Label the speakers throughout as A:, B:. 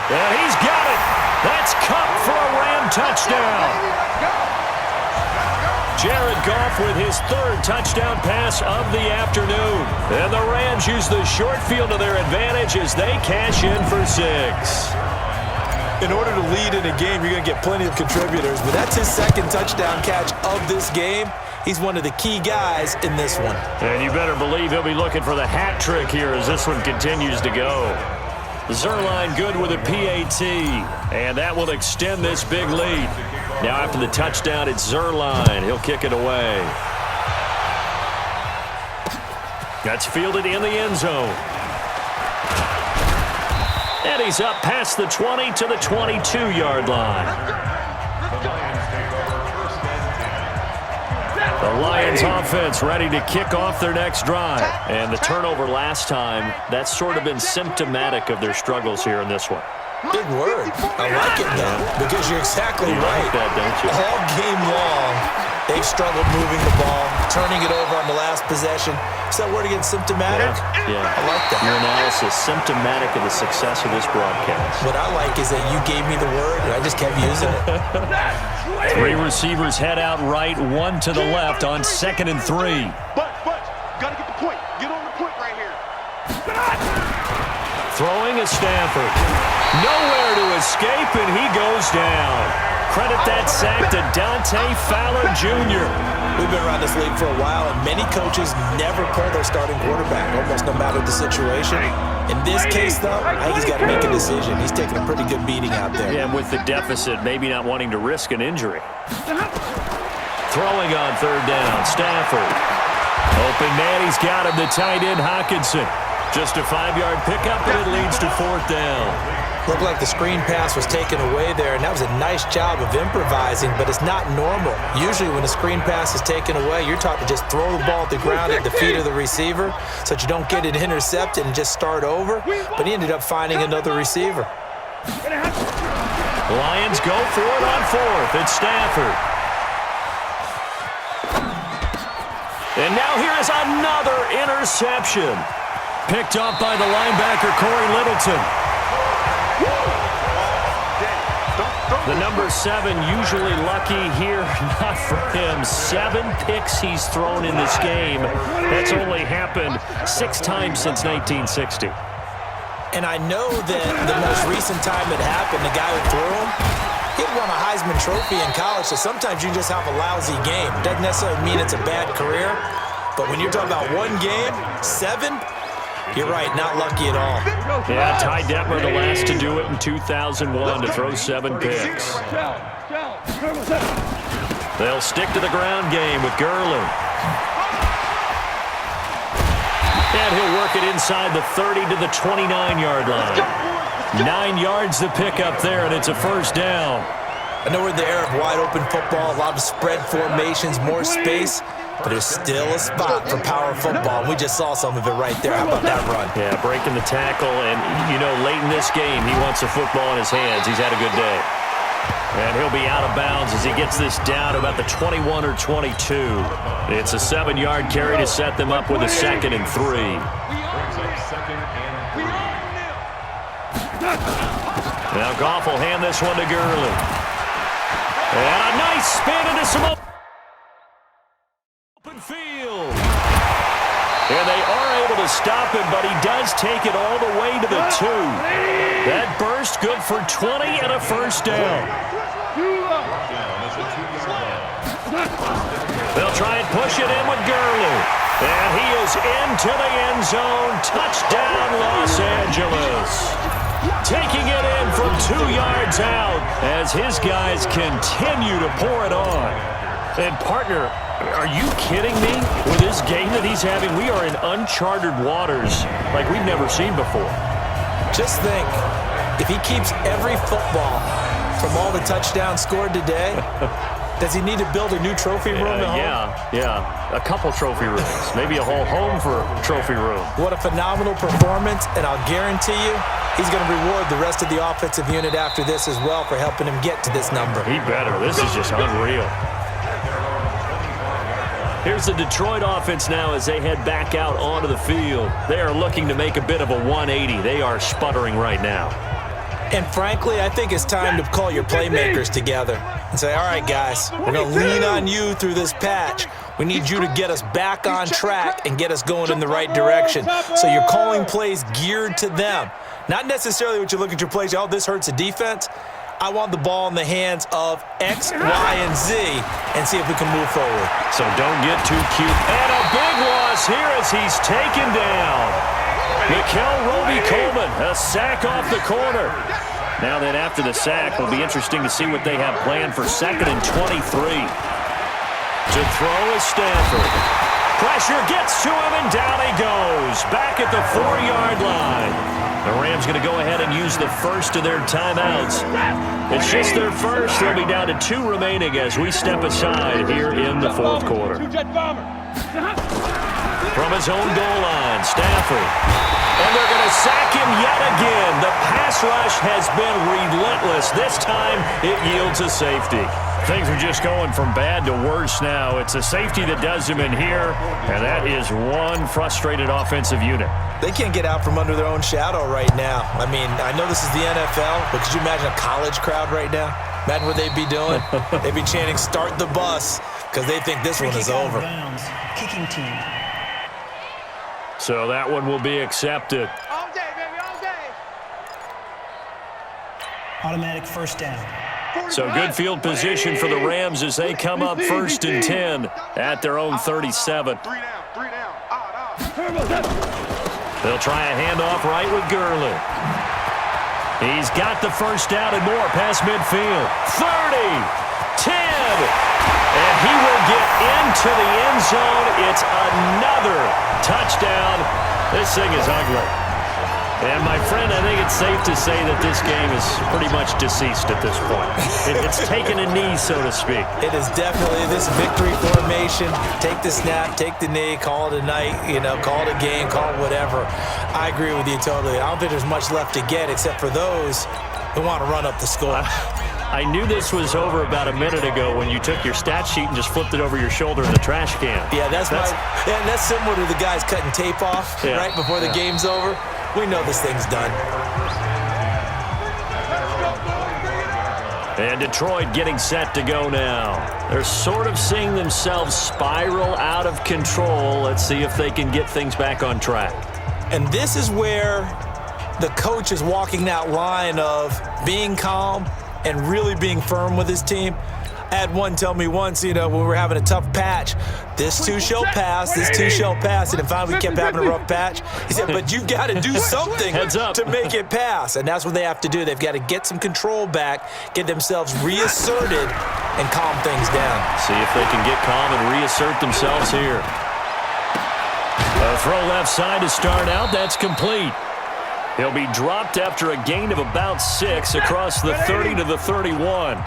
A: And he's got it. That's Kupp for a Ram touchdown. Jared Goff with his third touchdown pass of the afternoon. And the Rams use the short field to their advantage as they cash in for 6.
B: In order to lead in a game, you're going to get plenty of contributors, but that's his second touchdown catch of this game. He's one of the key guys in this one.
A: And you better believe he'll be looking for the hat trick here as this one continues to go. Zuerlein good with a PAT, and that will extend this big lead. Now after the touchdown, it's Zuerlein. He'll kick it away. That's fielded in the end zone. And he's up past the 20 to the 22-yard line. The Lions offense ready to kick off their next drive. And the turnover last time, that's sort of been symptomatic of their struggles here in this one.
B: Big word. I like it, though, because you're exactly right.
A: Like that, don't you?
B: All game long, they've struggled moving the ball, turning it over on the last possession. Is that word again, symptomatic?
A: Yeah.
B: I like that.
A: Your analysis, symptomatic of the success of this broadcast.
B: What I like is that you gave me the word, and I just kept using it.
A: 3 receivers head out right, 1 to the left on 2nd and 3.
C: But, got to get the point. Get on the point right here.
A: Throwing is Stafford. Nowhere to escape, and he goes down. Credit that sack to Dante Fowler Jr.
B: We've been around this league for a while, and many coaches never pull their starting quarterback, almost no matter the situation. In this case, though, I think he's got to make a decision. He's taking a pretty good beating out there.
A: Yeah, and with the deficit, maybe not wanting to risk an injury. Throwing on 3rd down, Stafford. Open man, he's got him, the tight end, Hockenson. Just a 5-yard pickup, and it leads to 4th down.
B: Looked like the screen pass was taken away there, and that was a nice job of improvising, but it's not normal. Usually when a screen pass is taken away, you're taught to just throw the ball at the ground at the feet of the receiver so that you don't get it intercepted and just start over, but he ended up finding another receiver.
A: Lions go for it on 4th. It's Stafford. And now here is another interception. Picked up by the linebacker, Corey Littleton. The number 7 usually lucky here, not for him. 7 picks he's thrown in this game. That's only happened 6 times since 1960.
B: And I know that the most recent time it happened, the guy who threw him, he won a Heisman Trophy in college, so sometimes you just have a lousy game. Doesn't necessarily mean it's a bad career, but when you're talking about one game, 7, you're right, not lucky at all.
A: Yeah, Ty Detmer, the last to do it in 2001, to throw 7 picks. They'll stick to the ground game with Gurley. And he'll work it inside the 30 to the 29-yard line. 9 yards to pick up there, and it's a 1st down.
B: I know we're in the era of wide-open football, a lot of spread formations, more space, but there's still a spot for power football. We just saw some of it right there. How about that run?
A: Yeah, breaking the tackle, and, you know, late in this game, he wants the football in his hands. He's had a good day. And he'll be out of bounds as he gets this down about the 21 or 22. It's a 7-yard carry to set them up with a 2nd and 3. Now Goff will hand this one to Gurley. And a nice spin into some open field. And they are able to stop him, but he does take it all the way to the 2. That burst good for 20 and a 1st down. They'll try and push it in with Gurley. And he is into the end zone. Touchdown, Los Angeles. Taking it in from 2 yards out as his guys continue to pour it on. And, partner, are you kidding me? With this game that he's having, we are in uncharted waters like we've never seen before.
B: Just think, if he keeps every football from all the touchdowns scored today, does he need to build a new trophy room at home?
A: Yeah. A couple trophy rooms. Maybe a whole home for a trophy room.
B: What a phenomenal performance, and I'll guarantee you he's going to reward the rest of the offensive unit after this as well for helping him get to this number.
A: He better. This is just unreal. Here's the Detroit offense now as they head back out onto the field. They are looking to make a bit of a 180. They are sputtering right now.
B: And frankly, I think it's time to call your playmakers together and say, all right, guys, we're going to lean on you through this patch. We need you to get us back on track and get us going in the right direction. So you're calling plays geared to them. Not necessarily what you look at your plays, oh, this hurts the defense. I want the ball in the hands of X, Y, and Z and see if we can move forward.
A: So don't get too cute. And a big loss here as he's taken down. Roby-Coleman, a sack off the corner. Now then, after the sack, it'll be interesting to see what they have planned for 2nd and 23. To throw is Stanford. Pressure gets to him, and down he goes. Back at the 4-yard line. The Rams going to go ahead and use the first of their timeouts. It's just their first. They'll be down to 2 remaining as we step aside here in the 4th quarter. From his own goal line, Stafford. And they're going to sack him yet again. The pass rush has been relentless. This time, it yields a safety. Things are just going from bad to worse now. It's a safety that does him in here, and that is one frustrated offensive unit.
B: They can't get out from under their own shadow right now. I mean, I know this is the NFL, but could you imagine a college crowd right now? Imagine what they'd be doing. They'd be chanting, "Start the bus," because they think this one is over.
D: Kicking team.
A: So that one will be accepted.
C: All day, baby, all day.
D: Automatic first down.
A: So good field position for the Rams as they come up 1st and 10 at their own 37.
C: 3 down. Odd.
A: They'll try a handoff right with Gurley. He's got the first down and more past midfield. 30, 10, and he will get into the end zone. It's another touchdown. This thing is ugly. And, my friend, I think it's safe to say that this game is pretty much deceased at this point. It's taken a knee, so to speak.
B: It is definitely this victory formation. Take the snap, take the knee, call it a night, call it a game, call it whatever. I agree with you totally. I don't think there's much left to get except for those who want to run up the score.
A: I knew this was over about a minute ago when you took your stat sheet and just flipped it over your shoulder in the trash can.
B: Yeah, that's similar to the guys cutting tape off right before the game's over. We know this thing's done.
A: And Detroit getting set to go now. They're sort of seeing themselves spiral out of control. Let's see if they can get things back on track.
B: And this is where the coach is walking that line of being calm and really being firm with his team. I had one tell me once, when we were having a tough patch, this too shall pass, this too shall pass. And then finally we kept having a rough patch. He said, but you've got to do something to make it pass. And that's what they have to do. They've got to get some control back, get themselves reasserted, and calm things down.
A: See if they can get calm and reassert themselves here. A throw left side to start out. That's complete. He'll be dropped after a gain of about 6 across the 30 to the 31.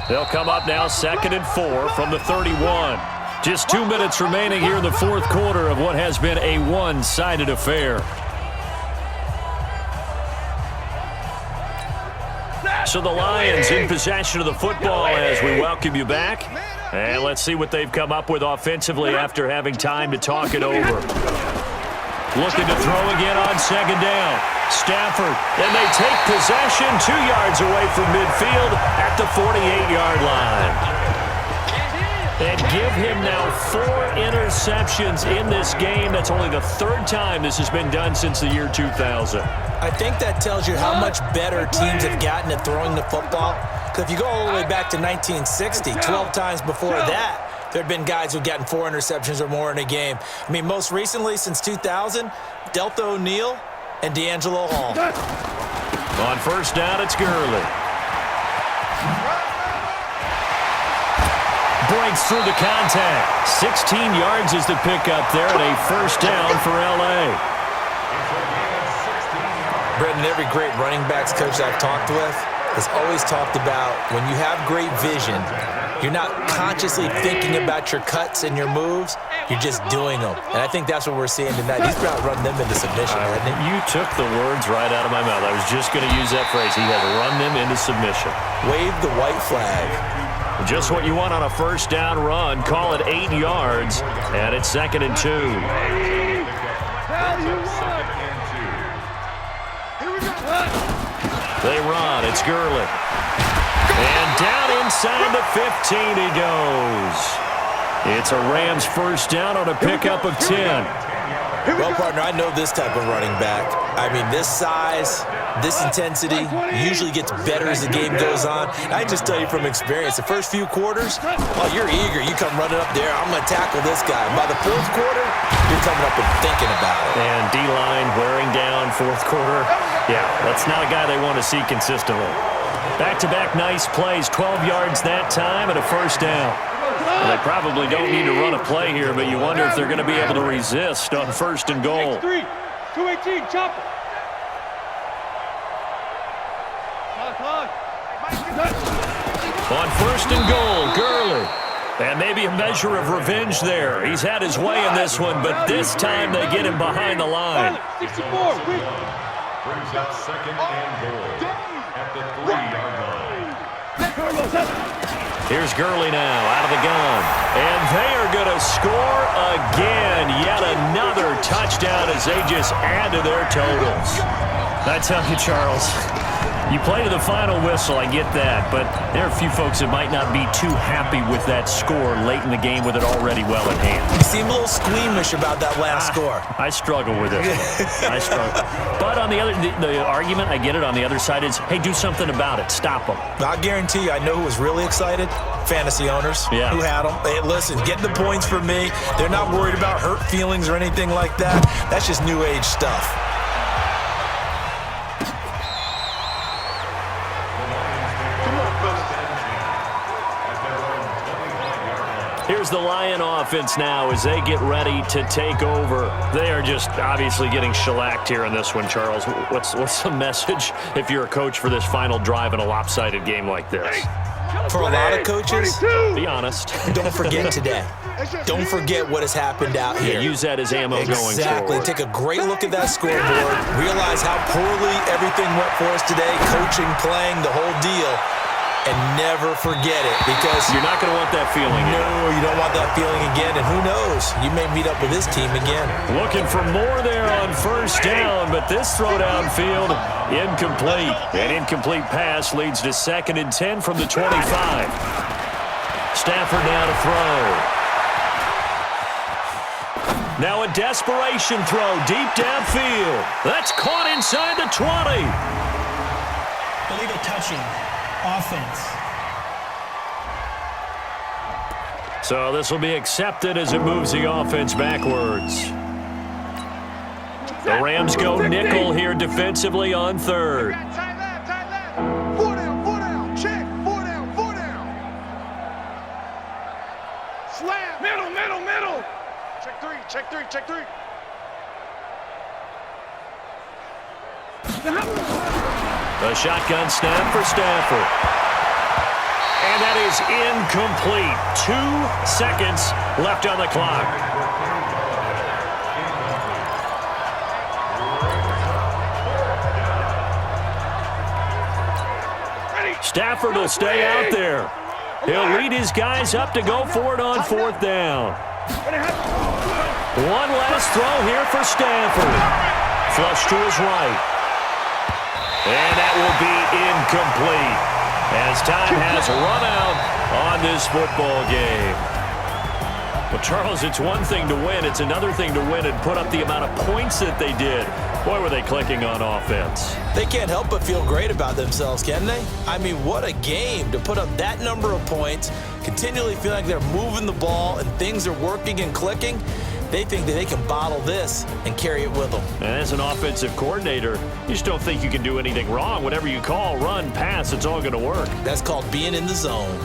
A: They'll come up now 2nd and 4 from the 31. Just 2 minutes remaining here in the 4th quarter of what has been a one-sided affair. So the Lions in possession of the football as we welcome you back. And let's see what they've come up with offensively after having time to talk it over. Looking to throw again on 2nd down. Stafford, and they take possession 2 yards away from midfield at the 48-yard line. And give him now 4 interceptions in this game. That's only the 3rd time this has been done since the year 2000.
B: I think that tells you how much better teams have gotten at throwing the football. Because if you go all the way back to 1960, 12 times before that, there have been guys who've gotten 4 interceptions or more in a game. I mean, most recently, since 2000, Delta O'Neal and D'Angelo Hall.
A: On 1st down, it's Gurley. Breaks through the contact. 16 yards is the pickup there, and a 1st down for L.A.
B: Brendan, every great running backs coach I've talked with has always talked about when you have great vision, you're not consciously thinking about your cuts and your moves. You're just doing them. And I think that's what we're seeing tonight. He's about to run them into submission, hasn't he?
A: You took the words right out of my mouth. I was just going to use that phrase. He has run them into submission.
B: Wave the white flag.
A: Just what you want on a 1st down run. Call it 8 yards, and it's 2nd and 2. They run. It's Gurley. And down inside the 15 he goes. It's a Rams first down on a pickup of 10.
B: Well, partner, I know this type of running back. I mean, this size, this intensity usually gets better as the game goes on. I just tell you from experience, the first few quarters, oh, you're eager. You come running up there, I'm going to tackle this guy. By the fourth quarter, you're coming up and thinking about it.
A: And D-line wearing down fourth quarter. Yeah, that's not a guy they want to see consistently. Back-to-back nice plays, 12 yards that time and a first down. Well, they probably don't need to run a play here, but you wonder if they're going to be able to resist on first and goal.
C: 218, chop it.
A: On first and goal, Gurley. And maybe a measure of revenge there. He's had his way in this one, but this time they get him behind the line.
C: 64.
E: Brings up second and goal at the 3-yard line.
A: Here's Gurley now out of the gun. And they are going to score again. Yet another touchdown as they just add to their totals. I tell you, Charles, you play to the final whistle, I get that, but there are a few folks that might not be too happy with that score late in the game with it already well in hand.
B: You seem a little squeamish about that last score.
A: I struggle with it. I struggle. But on the other, the argument, I get it, on the other side is, hey, do something about it. Stop them.
B: I guarantee you, I know who was really excited. Fantasy owners who had them. Hey, listen, getting the points for me. They're not worried about hurt feelings or anything like that. That's just new age stuff.
A: Here's the Lion offense now as they get ready to take over. They are just obviously getting shellacked here in this one, Charles. What's the message if you're a coach for this final drive in a lopsided game like this?
B: For a lot of coaches,
A: be honest.
B: Don't forget today. Don't forget what has happened out here.
A: Yeah, use that as ammo going forward.
B: Exactly. Take a great look at that scoreboard. Realize how poorly everything went for us today. Coaching, playing, the whole deal. And never forget it, because
A: you're not going to want that feeling again.
B: No, you don't want that feeling again, and who knows? You may meet up with this team again.
A: Looking for more there on first down, but this throw downfield incomplete. An incomplete pass leads to 2nd and 10 from the 25. Stafford now to throw. Now a desperation throw deep downfield. That's caught inside the 20.
D: Illegal touching. Offense.
A: So this will be accepted as it moves the offense backwards. The Rams go nickel here defensively on third.
C: Tight left. 4 down, check. 4 down. Slam. Middle. Check three.
A: A shotgun snap for Stafford. And that is incomplete. 2 seconds left on the clock. Stafford will stay out there. He'll lead his guys up to go for it on 4th down. One last throw here for Stafford. Flush to his right. And that will be incomplete as time has run out on this football game. Well, Charles, it's one thing to win. It's another thing to win and put up the amount of points that they did. Boy, were they clicking on offense.
B: They can't help but feel great about themselves, can they? I mean, what a game to put up that number of points, continually feel like they're moving the ball and things are working and clicking. They think that they can bottle this and carry it with them.
A: And as an offensive coordinator, you just don't think you can do anything wrong. Whatever you call, run, pass, it's all going to work.
B: That's called being in the zone.